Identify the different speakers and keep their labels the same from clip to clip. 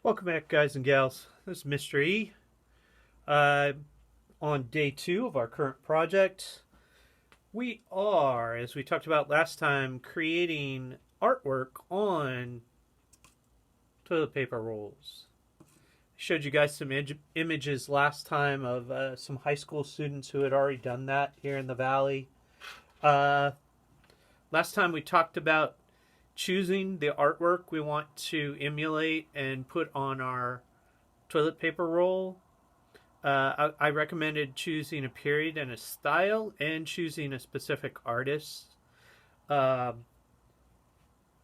Speaker 1: Welcome back, guys and gals. This is Mr. E. Uh, on day 2 of our current project, we are, as we talked about last time, creating artwork on toilet paper rolls. I showed you guys some images last time of some high school students who had already done that here in the valley. Uh, Last time we talked about choosing the artwork we want to emulate and put on our toilet paper roll. I recommended choosing a period and a style and choosing a specific artist. Uh,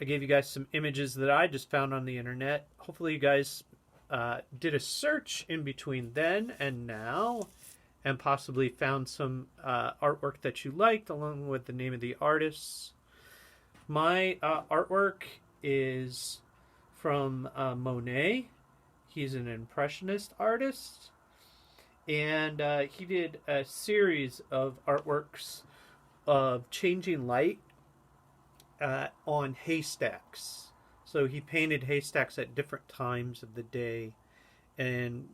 Speaker 1: I gave you guys some images that I just found on the internet. Hopefully, you guys did a search in between then and now and possibly found some artwork that you liked along with the name of the artists. My artwork is from Monet. He's an impressionist artist. And he did a series of artworks of changing light on haystacks. So he painted haystacks at different times of the day, and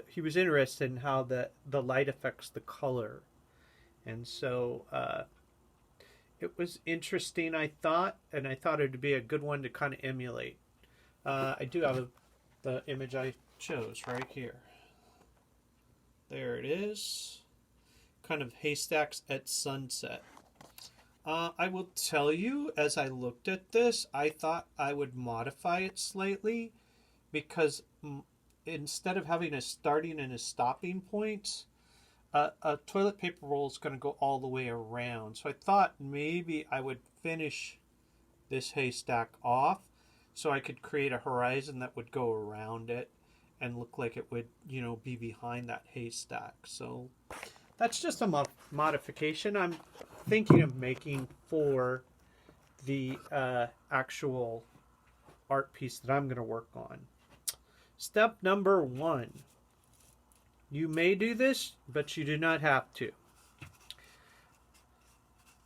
Speaker 1: he was interested in how the light affects the color. And so it was interesting, I thought, and I thought it would be a good one to kind of emulate. I do have the image I chose right here. There it is. Kind of haystacks at sunset. I will tell you, as I looked at this, I thought I would modify it slightly because instead of having a starting and a stopping point, a toilet paper roll is going to go all the way around. So I thought maybe I would finish this haystack off so I could create a horizon that would go around it and look like it would, be behind that haystack. So that's just a modification I'm thinking of making for the actual art piece that I'm going to work on. Step number 1. You may do this, but you do not have to.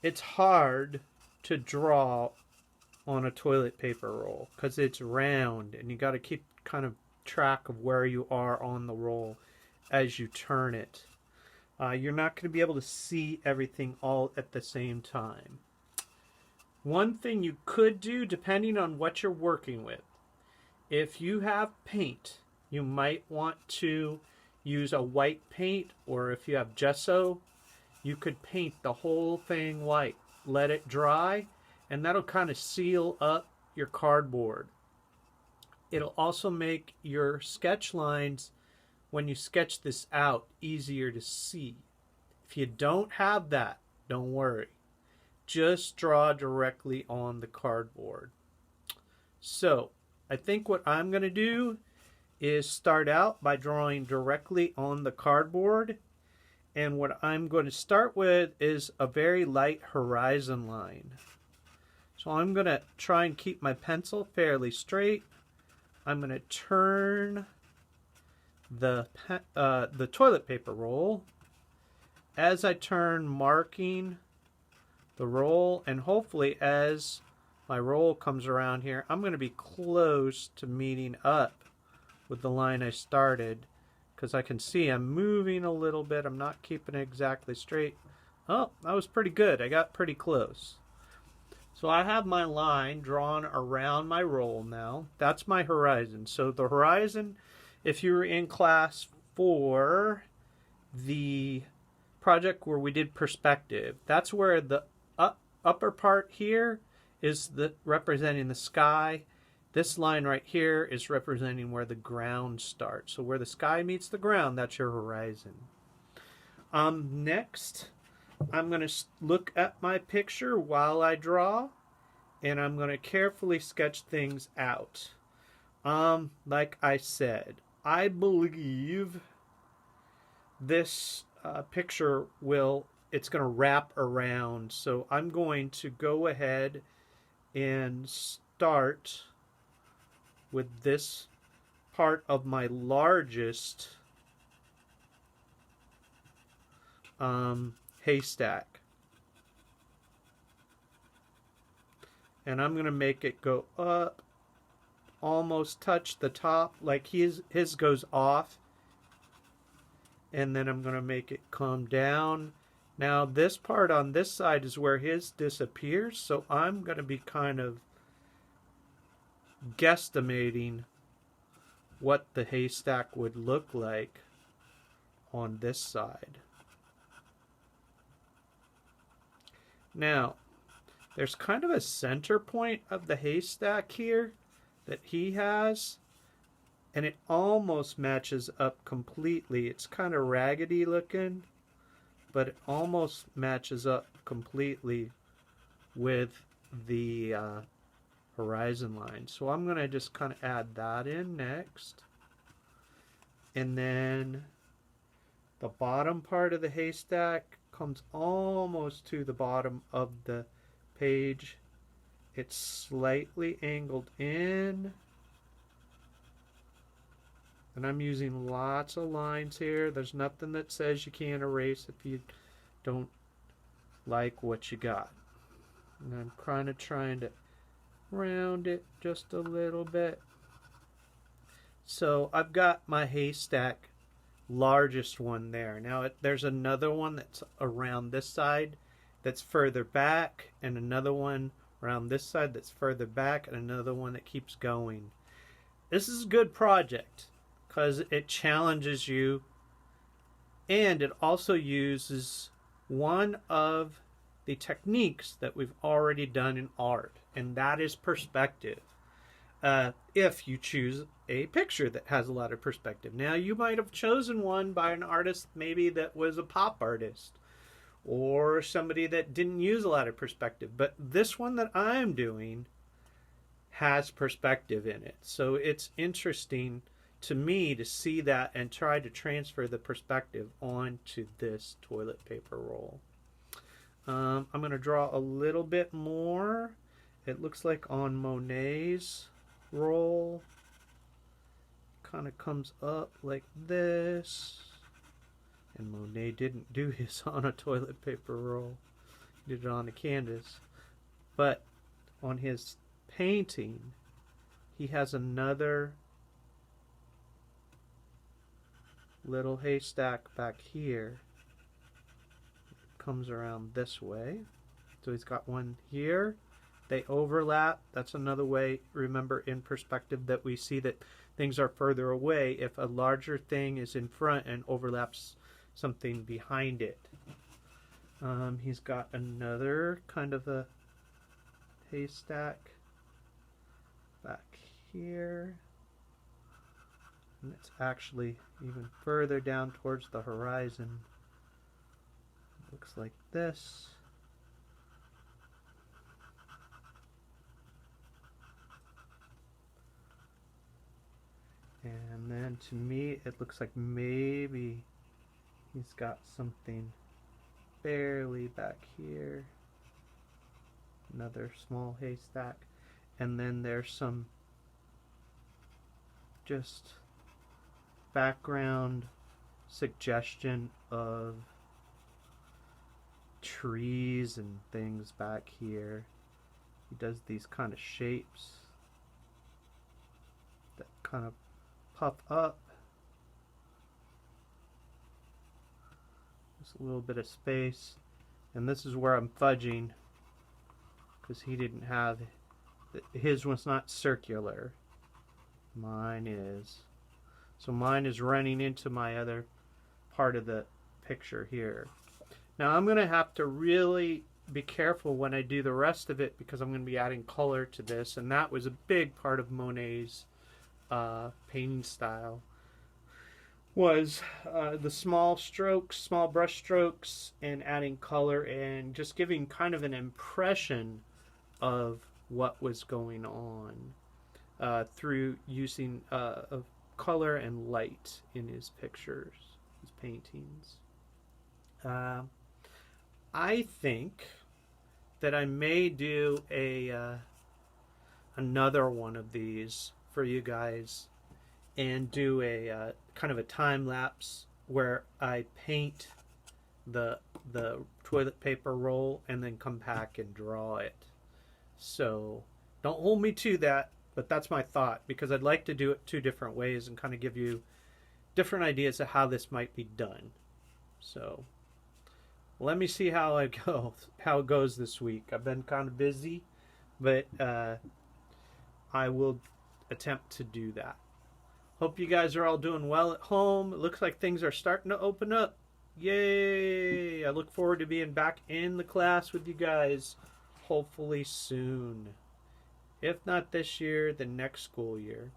Speaker 1: It's hard to draw on a toilet paper roll because it's round and you got to keep kind of track of where you are on the roll as you turn it. You're not going to be able to see everything all at the same time. One thing you could do, depending on what you're working with, if you have paint, you might want to use a white paint, or if you have gesso, you could paint the whole thing white. Let it dry, and that'll kind of seal up your cardboard. It'll also make your sketch lines, when you sketch this out, easier to see. If you don't have that, don't worry. Just draw directly on the cardboard. So, I think what I'm going to do is start out by drawing directly on the cardboard. And what I'm going to start with is a very light horizon line. So I'm going to try and keep my pencil fairly straight. I'm going to turn the toilet paper roll. As I turn, marking the roll, and hopefully as my roll comes around here, I'm going to be close to meeting up with the line I started, because I can see I'm moving a little bit. I'm not keeping it exactly straight. Oh, that was pretty good. I got pretty close. So I have my line drawn around my roll now. That's my horizon. So the horizon, if you were in class for the project where we did perspective, that's where the upper part here is representing the sky. This line right here is representing where the ground starts. So where the sky meets the ground, that's your horizon. Next, I'm going to look at my picture while I draw, and I'm going to carefully sketch things out. Like I said, I believe this picture it's going to wrap around. So I'm going to go ahead and start with this part of my largest haystack. And I'm going to make it go up almost touch the top, like his goes off, and then I'm going to make it come down. Now this part on this side is where his disappears, so I'm going to be kind of guesstimating what the haystack would look like on this side. Now, there's kind of a center point of the haystack here that he has, and it almost matches up completely. It's kind of raggedy looking, but it almost matches up completely with the horizon line. So I'm going to just kind of add that in next. And then the bottom part of the haystack comes almost to the bottom of the page. It's slightly angled in. And I'm using lots of lines here. There's nothing that says you can't erase if you don't like what you got. And I'm kind of trying to round it just a little bit. So I've got my haystack largest one there. Now there's another one that's around this side that's further back, and another one around this side that's further back, and another one that keeps going. This is a good project because it challenges you, and it also uses one of the techniques that we've already done in art, and that is perspective. If you choose a picture that has a lot of perspective. Now, you might have chosen one by an artist maybe that was a pop artist, or somebody that didn't use a lot of perspective, but this one that I'm doing has perspective in it. So it's interesting to me to see that and try to transfer the perspective onto this toilet paper roll. I'm going to draw a little bit more. It looks like on Monet's roll, kind of comes up like this. And Monet didn't do his on a toilet paper roll. He did it on a canvas. But on his painting, he has another little haystack back here. It comes around this way. So he's got one here. They overlap. That's another way, remember, in perspective that we see that things are further away if a larger thing is in front and overlaps something behind it. He's got another kind of a haystack back here. And it's actually even further down towards the horizon. Looks like this. And then to me it looks like maybe he's got something barely back here. Another small haystack. And then there's some just background suggestion of trees and things back here. He does these kind of shapes that kind of puff up. Just a little bit of space. And this is where I'm fudging because he didn't have, his was not circular. Mine is. So mine is running into my other part of the picture here. Now I'm going to have to really be careful when I do the rest of it because I'm going to be adding color to this, and that was a big part of Monet's painting style, was the small strokes, small brush strokes, and adding color and just giving kind of an impression of what was going on through using of color and light in his pictures, his paintings. I think that I may do another one of these for you guys and do a kind of a time lapse where I paint the toilet paper roll and then come back and draw it. So don't hold me to that. But that's my thought, because I'd like to do it 2 different ways and kind of give you different ideas of how this might be done. So let me see how it goes this week. I've been kind of busy, but I will attempt to do that. Hope you guys are all doing well at home. It looks like things are starting to open up. Yay! I look forward to being back in the class with you guys, hopefully soon. If not this year, then next school year.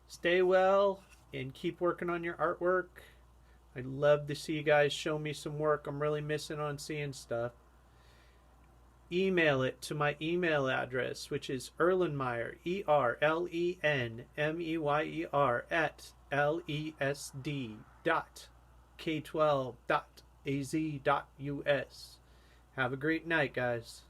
Speaker 1: Stay well and keep working on your artwork. I'd love to see you guys show me some work. I'm really missing on seeing stuff. Email it to my email address, which is Erlenmeyer, ERLENMEYER @LESD.K12.AZ.US. Have a great night, guys.